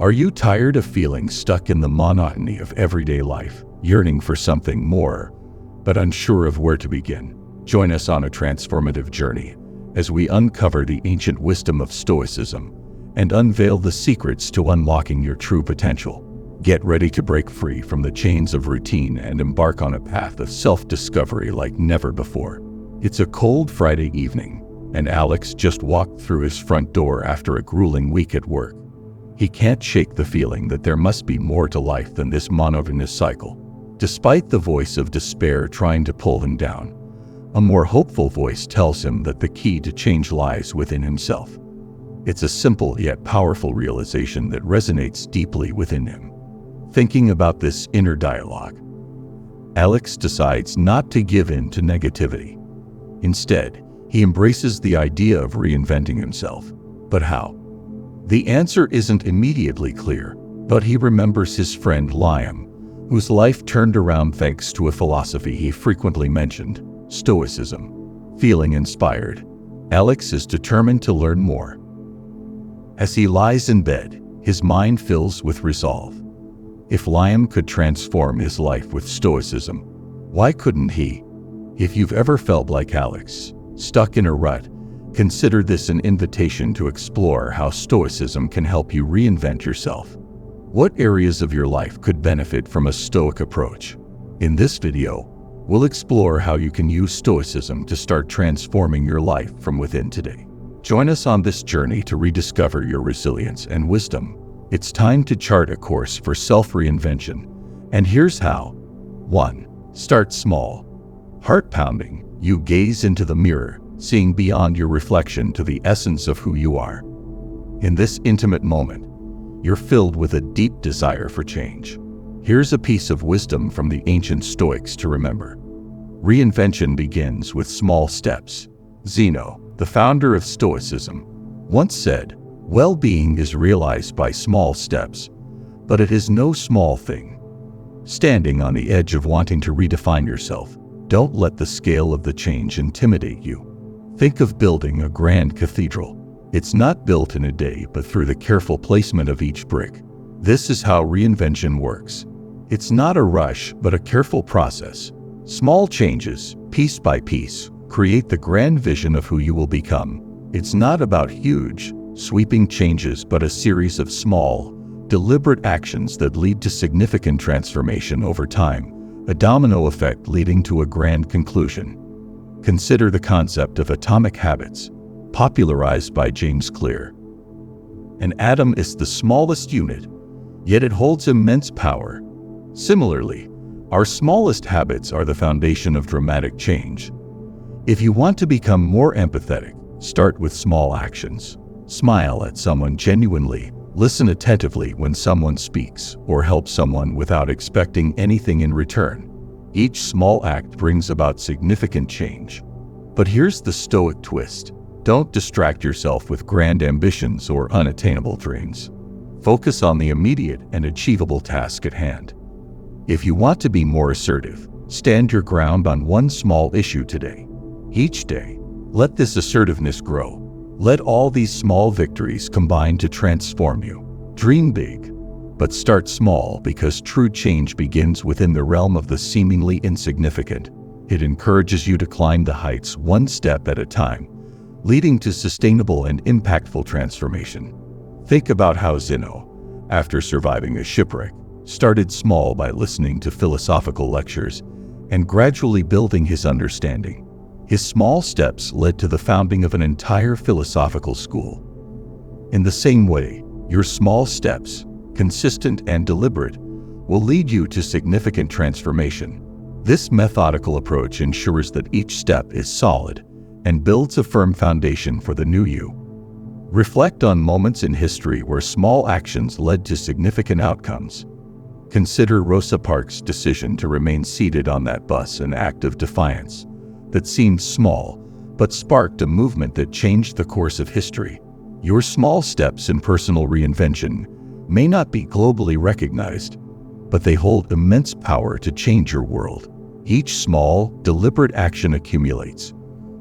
Are you tired of feeling stuck in the monotony of everyday life, yearning for something more, but unsure of where to begin? Join us on a transformative journey as we uncover the ancient wisdom of Stoicism and unveil the secrets to unlocking your true potential. Get ready to break free from the chains of routine and embark on a path of self-discovery like never before. It's a cold Friday evening, and Alex just walked through his front door after a grueling week at work. He can't shake the feeling that there must be more to life than this monotonous cycle. Despite the voice of despair trying to pull him down, a more hopeful voice tells him that the key to change lies within himself. It's a simple yet powerful realization that resonates deeply within him. Thinking about this inner dialogue, Alex decides not to give in to negativity. Instead, he embraces the idea of reinventing himself. But how? The answer isn't immediately clear, but he remembers his friend Liam, whose life turned around thanks to a philosophy he frequently mentioned, Stoicism. Feeling inspired, Alex is determined to learn more. As he lies in bed, his mind fills with resolve. If Liam could transform his life with Stoicism, why couldn't he? If you've ever felt like Alex, stuck in a rut, consider this an invitation to explore how Stoicism can help you reinvent yourself. What areas of your life could benefit from a Stoic approach? In this video, we'll explore how you can use Stoicism to start transforming your life from within today. Join us on this journey to rediscover your resilience and wisdom. It's time to chart a course for self-reinvention, and here's how. 1. Start small. Heart-pounding, you gaze into the mirror, seeing beyond your reflection to the essence of who you are. In this intimate moment, you're filled with a deep desire for change. Here's a piece of wisdom from the ancient Stoics to remember. Reinvention begins with small steps. Zeno, the founder of Stoicism, once said, "Well-being is realized by small steps, but it is no small thing." Standing on the edge of wanting to redefine yourself, don't let the scale of the change intimidate you. Think of building a grand cathedral. It's not built in a day, but through the careful placement of each brick. This is how reinvention works. It's not a rush, but a careful process. Small changes, piece by piece, create the grand vision of who you will become. It's not about huge, sweeping changes, but a series of small, deliberate actions that lead to significant transformation over time, a domino effect leading to a grand conclusion. Consider the concept of atomic habits, popularized by James Clear. An atom is the smallest unit, yet it holds immense power. Similarly, our smallest habits are the foundation of dramatic change. If you want to become more empathetic, start with small actions. Smile at someone genuinely, listen attentively when someone speaks, or help someone without expecting anything in return. Each small act brings about significant change. But here's the Stoic twist. Don't distract yourself with grand ambitions or unattainable dreams. Focus on the immediate and achievable task at hand. If you want to be more assertive, stand your ground on one small issue today. Each day, let this assertiveness grow. Let all these small victories combine to transform you. Dream big, but start small, because true change begins within the realm of the seemingly insignificant. It encourages you to climb the heights one step at a time, leading to sustainable and impactful transformation. Think about how Zeno, after surviving a shipwreck, started small by listening to philosophical lectures and gradually building his understanding. His small steps led to the founding of an entire philosophical school. In the same way, your small steps, consistent and deliberate, will lead you to significant transformation. This methodical approach ensures that each step is solid and builds a firm foundation for the new you. Reflect on moments in history where small actions led to significant outcomes. Consider Rosa Parks' decision to remain seated on that bus, an act of defiance that seemed small, but sparked a movement that changed the course of history. Your small steps in personal reinvention may not be globally recognized, but they hold immense power to change your world. Each small, deliberate action accumulates,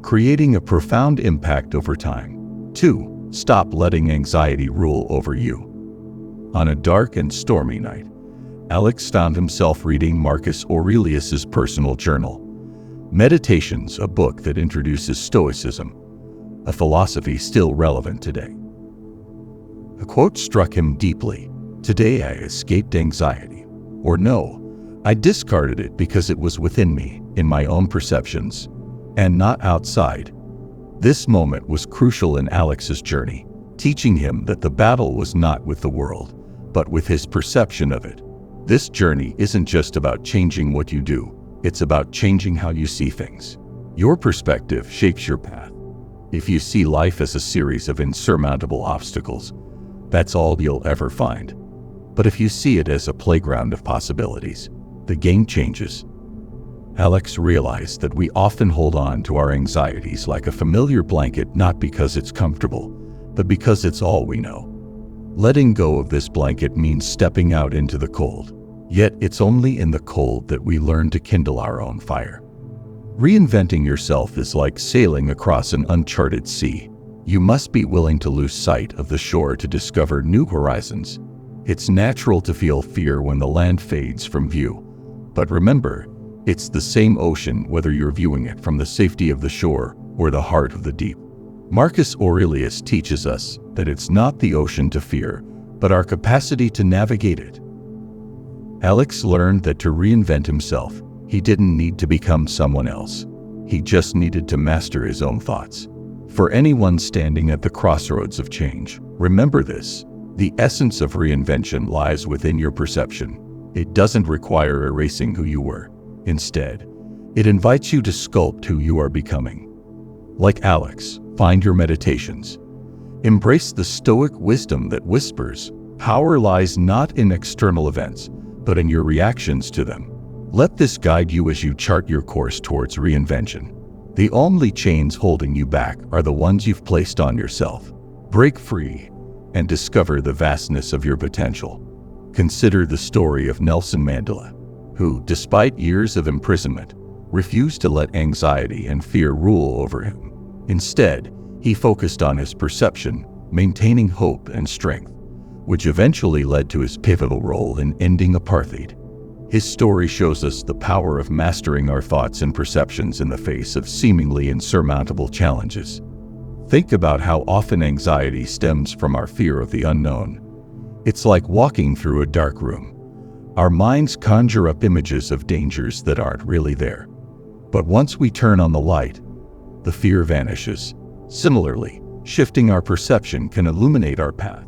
creating a profound impact over time. 2. Stop letting anxiety rule over you. On a dark and stormy night, Alex found himself reading Marcus Aurelius's personal journal, Meditations, a book that introduces Stoicism, a philosophy still relevant today. A quote struck him deeply. "Today I escaped anxiety." Or no, I discarded it because it was within me, in my own perceptions, and not outside. This moment was crucial in Alex's journey, teaching him that the battle was not with the world, but with his perception of it. This journey isn't just about changing what you do, it's about changing how you see things. Your perspective shapes your path. If you see life as a series of insurmountable obstacles, that's all you'll ever find. But if you see it as a playground of possibilities, the game changes. Alex realized that we often hold on to our anxieties like a familiar blanket, not because it's comfortable, but because it's all we know. Letting go of this blanket means stepping out into the cold. Yet it's only in the cold that we learn to kindle our own fire. Reinventing yourself is like sailing across an uncharted sea. You must be willing to lose sight of the shore to discover new horizons. It's natural to feel fear when the land fades from view. But remember, it's the same ocean whether you're viewing it from the safety of the shore or the heart of the deep. Marcus Aurelius teaches us that it's not the ocean to fear, but our capacity to navigate it. Alex learned that to reinvent himself, he didn't need to become someone else. He just needed to master his own thoughts. For anyone standing at the crossroads of change, remember this: the essence of reinvention lies within your perception. It doesn't require erasing who you were. Instead, it invites you to sculpt who you are becoming. Like Alex, find your meditations. Embrace the Stoic wisdom that whispers, power lies not in external events, but in your reactions to them. Let this guide you as you chart your course towards reinvention. The only chains holding you back are the ones you've placed on yourself. Break free and discover the vastness of your potential. Consider the story of Nelson Mandela, who, despite years of imprisonment, refused to let anxiety and fear rule over him. Instead, he focused on his perception, maintaining hope and strength, which eventually led to his pivotal role in ending apartheid. His story shows us the power of mastering our thoughts and perceptions in the face of seemingly insurmountable challenges. Think about how often anxiety stems from our fear of the unknown. It's like walking through a dark room. Our minds conjure up images of dangers that aren't really there. But once we turn on the light, the fear vanishes. Similarly, shifting our perception can illuminate our path,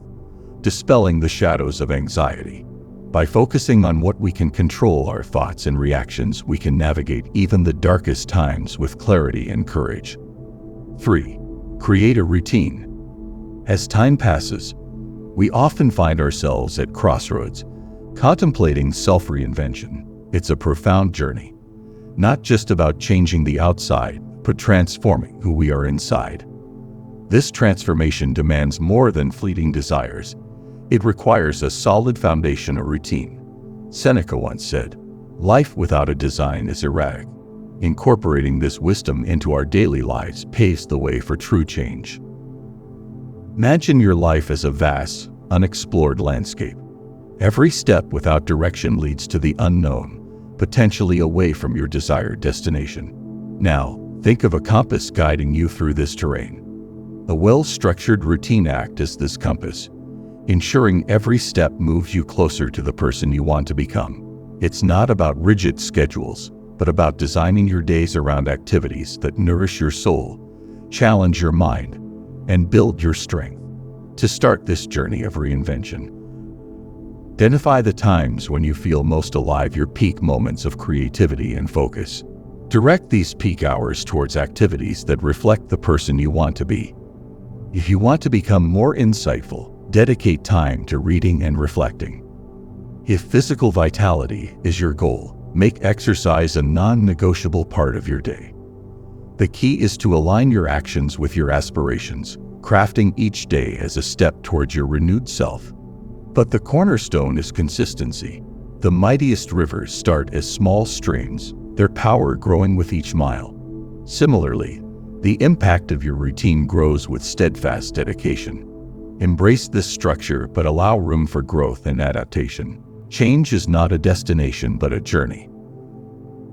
dispelling the shadows of anxiety. By focusing on what we can control, our thoughts and reactions, we can navigate even the darkest times with clarity and courage. 3. Create a routine. As time passes, we often find ourselves at crossroads, contemplating self-reinvention. It's a profound journey, not just about changing the outside, but transforming who we are inside. This transformation demands more than fleeting desires. It requires a solid foundation or routine. Seneca once said, "Life without a design is erratic." Incorporating this wisdom into our daily lives paves the way for true change. Imagine your life as a vast, unexplored landscape. Every step without direction leads to the unknown, potentially away from your desired destination. Now, think of a compass guiding you through this terrain. A well-structured routine acts as this compass, ensuring every step moves you closer to the person you want to become. It's not about rigid schedules, but about designing your days around activities that nourish your soul, challenge your mind, and build your strength. To start this journey of reinvention, identify the times when you feel most alive, your peak moments of creativity and focus. Direct these peak hours towards activities that reflect the person you want to be. If you want to become more insightful, dedicate time to reading and reflecting. If physical vitality is your goal, make exercise a non-negotiable part of your day. The key is to align your actions with your aspirations, crafting each day as a step towards your renewed self. But the cornerstone is consistency. The mightiest rivers start as small streams, their power growing with each mile. Similarly, the impact of your routine grows with steadfast dedication. Embrace this structure, but allow room for growth and adaptation. Change is not a destination, but a journey.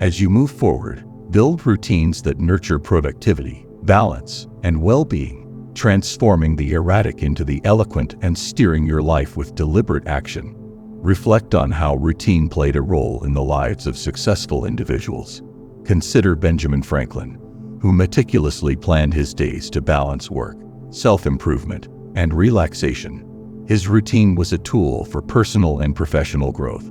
As you move forward, build routines that nurture productivity, balance, and well-being, transforming the erratic into the eloquent and steering your life with deliberate action. Reflect on how routine played a role in the lives of successful individuals. Consider Benjamin Franklin, who meticulously planned his days to balance work, self-improvement, and relaxation. His routine was a tool for personal and professional growth,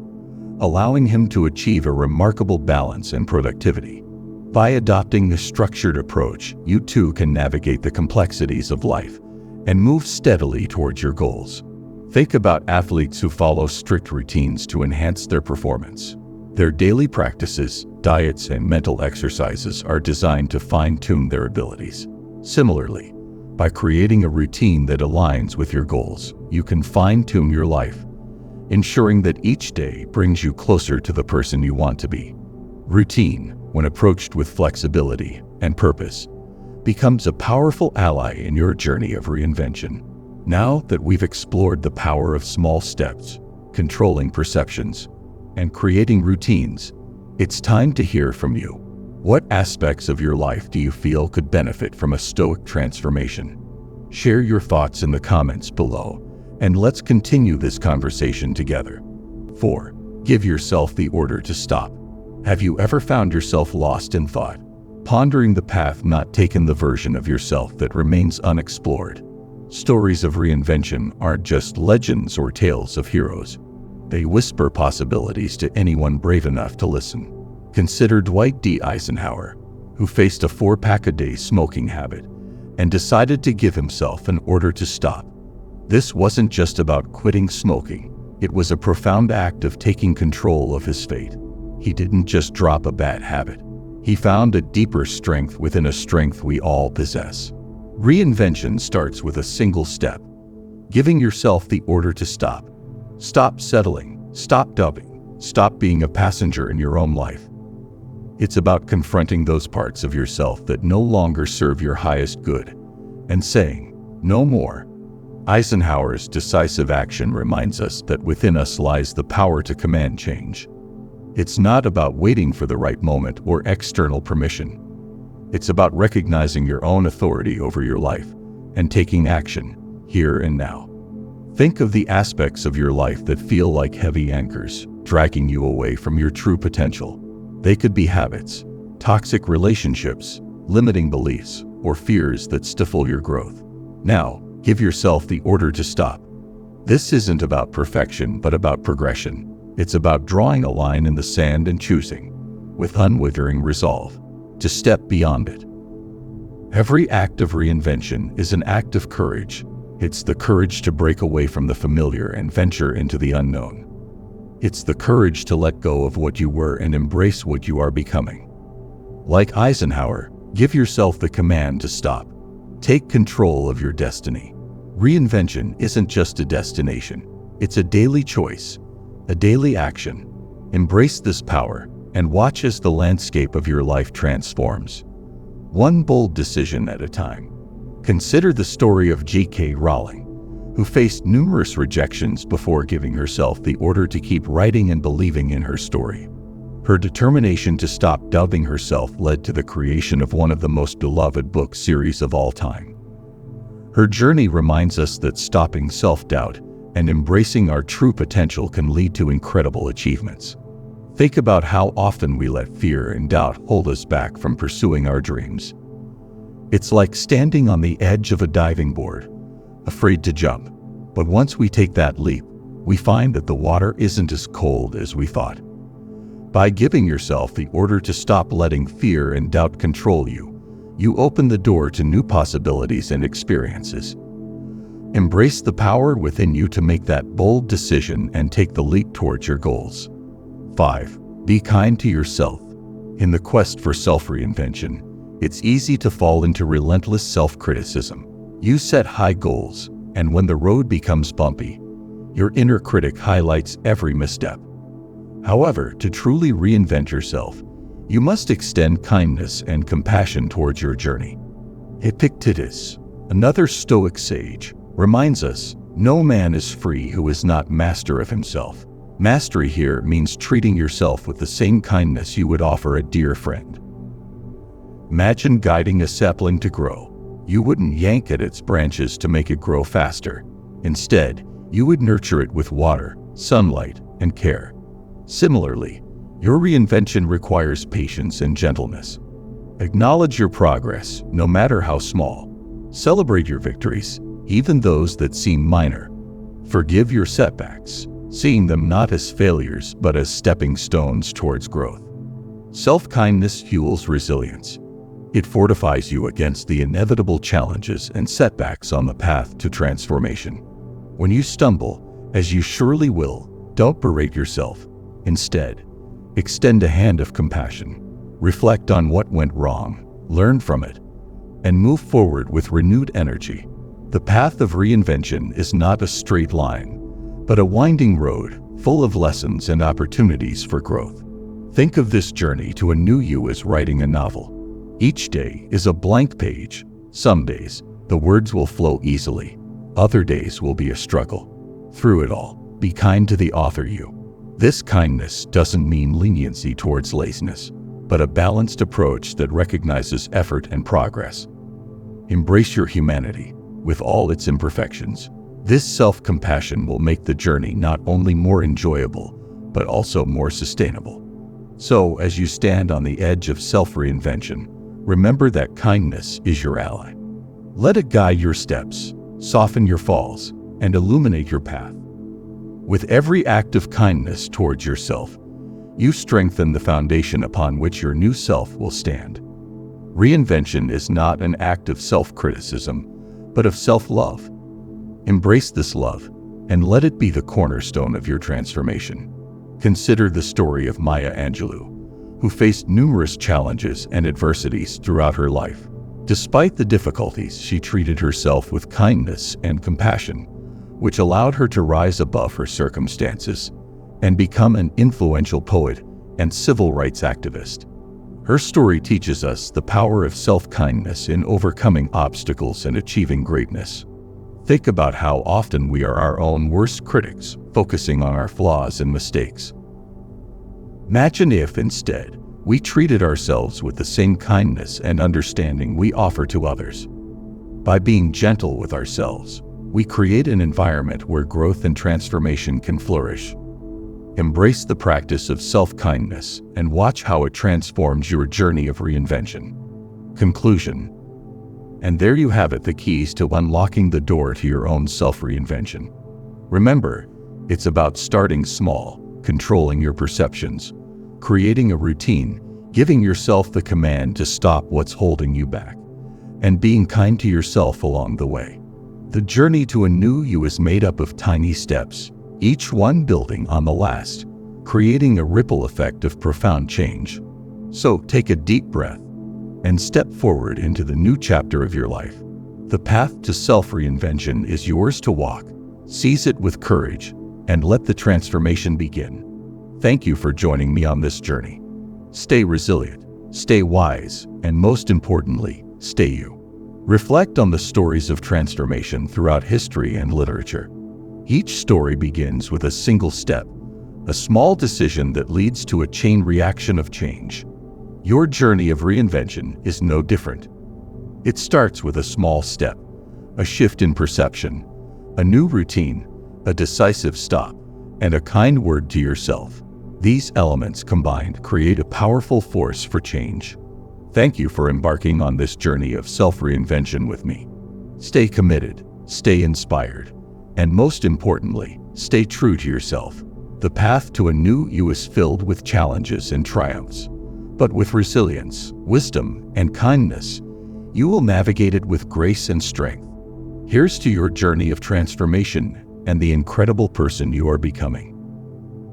allowing him to achieve a remarkable balance and productivity. By adopting a structured approach, you too can navigate the complexities of life and move steadily towards your goals. Think about athletes who follow strict routines to enhance their performance. Their daily practices, diets, and mental exercises are designed to fine-tune their abilities. Similarly, by creating a routine that aligns with your goals, you can fine-tune your life, ensuring that each day brings you closer to the person you want to be. Routine, when approached with flexibility and purpose, becomes a powerful ally in your journey of reinvention. Now that we've explored the power of small steps, controlling perceptions, and creating routines, it's time to hear from you. What aspects of your life do you feel could benefit from a Stoic transformation? Share your thoughts in the comments below, and let's continue this conversation together. 4. Give yourself the order to stop. Have you ever found yourself lost in thought, pondering the path not taken, the version of yourself that remains unexplored? Stories of reinvention aren't just legends or tales of heroes. They whisper possibilities to anyone brave enough to listen. Consider Dwight D. Eisenhower, who faced a 4-pack-a-day smoking habit and decided to give himself an order to stop. This wasn't just about quitting smoking. It was a profound act of taking control of his fate. He didn't just drop a bad habit. He found a deeper strength within a strength we all possess. Reinvention starts with a single step: giving yourself the order to stop. Stop settling, stop dubbing, stop being a passenger in your own life. It's about confronting those parts of yourself that no longer serve your highest good and saying, "No more." Eisenhower's decisive action reminds us that within us lies the power to command change. It's not about waiting for the right moment or external permission. It's about recognizing your own authority over your life and taking action here and now. Think of the aspects of your life that feel like heavy anchors, dragging you away from your true potential. They could be habits, toxic relationships, limiting beliefs, or fears that stifle your growth. Now, give yourself the order to stop. This isn't about perfection, but about progression. It's about drawing a line in the sand and choosing, with unwavering resolve, to step beyond it. Every act of reinvention is an act of courage. It's the courage to break away from the familiar and venture into the unknown. It's the courage to let go of what you were and embrace what you are becoming. Like Eisenhower, give yourself the command to stop. Take control of your destiny. Reinvention isn't just a destination. It's a daily choice, a daily action. Embrace this power and watch as the landscape of your life transforms, one bold decision at a time. Consider the story of J.K. Rowling, who faced numerous rejections before giving herself the order to keep writing and believing in her story. Her determination to stop doubting herself led to the creation of one of the most beloved book series of all time. Her journey reminds us that stopping self-doubt and embracing our true potential can lead to incredible achievements. Think about how often we let fear and doubt hold us back from pursuing our dreams. It's like standing on the edge of a diving board, afraid to jump. But once we take that leap, we find that the water isn't as cold as we thought. By giving yourself the order to stop letting fear and doubt control you, you open the door to new possibilities and experiences. Embrace the power within you to make that bold decision and take the leap towards your goals. 5. Be kind to yourself. In the quest for self-reinvention, it's easy to fall into relentless self-criticism. You set high goals, and when the road becomes bumpy, your inner critic highlights every misstep. However, to truly reinvent yourself, you must extend kindness and compassion towards your journey. Epictetus, another Stoic sage, reminds us, no man is free who is not master of himself. Mastery here means treating yourself with the same kindness you would offer a dear friend. Imagine guiding a sapling to grow. You wouldn't yank at its branches to make it grow faster. Instead, you would nurture it with water, sunlight, and care. Similarly, your reinvention requires patience and gentleness. Acknowledge your progress, no matter how small. Celebrate your victories, even those that seem minor. Forgive your setbacks, seeing them not as failures but as stepping stones towards growth. Self-kindness fuels resilience. It fortifies you against the inevitable challenges and setbacks on the path to transformation. When you stumble, as you surely will, don't berate yourself. Instead, extend a hand of compassion. Reflect on what went wrong, learn from it, and move forward with renewed energy. The path of reinvention is not a straight line, but a winding road full of lessons and opportunities for growth. Think of this journey to a new you as writing a novel. Each day is a blank page. Some days, the words will flow easily. Other days will be a struggle. Through it all, be kind to the author you. This kindness doesn't mean leniency towards laziness, but a balanced approach that recognizes effort and progress. Embrace your humanity, with all its imperfections. This self-compassion will make the journey not only more enjoyable, but also more sustainable. So, as you stand on the edge of self-reinvention, remember that kindness is your ally. Let it guide your steps, soften your falls, and illuminate your path. With every act of kindness towards yourself, you strengthen the foundation upon which your new self will stand. Reinvention is not an act of self-criticism, but of self-love. Embrace this love, and let it be the cornerstone of your transformation. Consider the story of Maya Angelou, who faced numerous challenges and adversities throughout her life. Despite the difficulties, she treated herself with kindness and compassion, which allowed her to rise above her circumstances and become an influential poet and civil rights activist. Her story teaches us the power of self-kindness in overcoming obstacles and achieving greatness. Think about how often we are our own worst critics, focusing on our flaws and mistakes. Imagine if, instead, we treated ourselves with the same kindness and understanding we offer to others. By being gentle with ourselves, we create an environment where growth and transformation can flourish. Embrace the practice of self-kindness and watch how it transforms your journey of reinvention. Conclusion. And there you have it, the keys to unlocking the door to your own self-reinvention. Remember, it's about starting small, controlling your perceptions, creating a routine, giving yourself the command to stop what's holding you back, and being kind to yourself along the way. The journey to a new you is made up of tiny steps, each one building on the last, creating a ripple effect of profound change. So take a deep breath and step forward into the new chapter of your life. The path to self-reinvention is yours to walk. Seize it with courage and let the transformation begin. Thank you for joining me on this journey. Stay resilient, stay wise, and most importantly, stay you. Reflect on the stories of transformation throughout history and literature. Each story begins with a single step, a small decision that leads to a chain reaction of change. Your journey of reinvention is no different. It starts with a small step, a shift in perception, a new routine, a decisive stop, and a kind word to yourself. These elements combined create a powerful force for change. Thank you for embarking on this journey of self-reinvention with me. Stay committed, stay inspired, and most importantly, stay true to yourself. The path to a new you is filled with challenges and triumphs, but with resilience, wisdom, and kindness, you will navigate it with grace and strength. Here's to your journey of transformation and the incredible person you are becoming.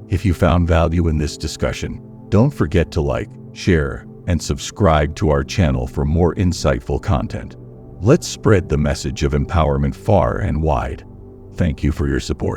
If you found value in this discussion, don't forget to like, share, and subscribe to our channel for more insightful content. Let's spread the message of empowerment far and wide. Thank you for your support.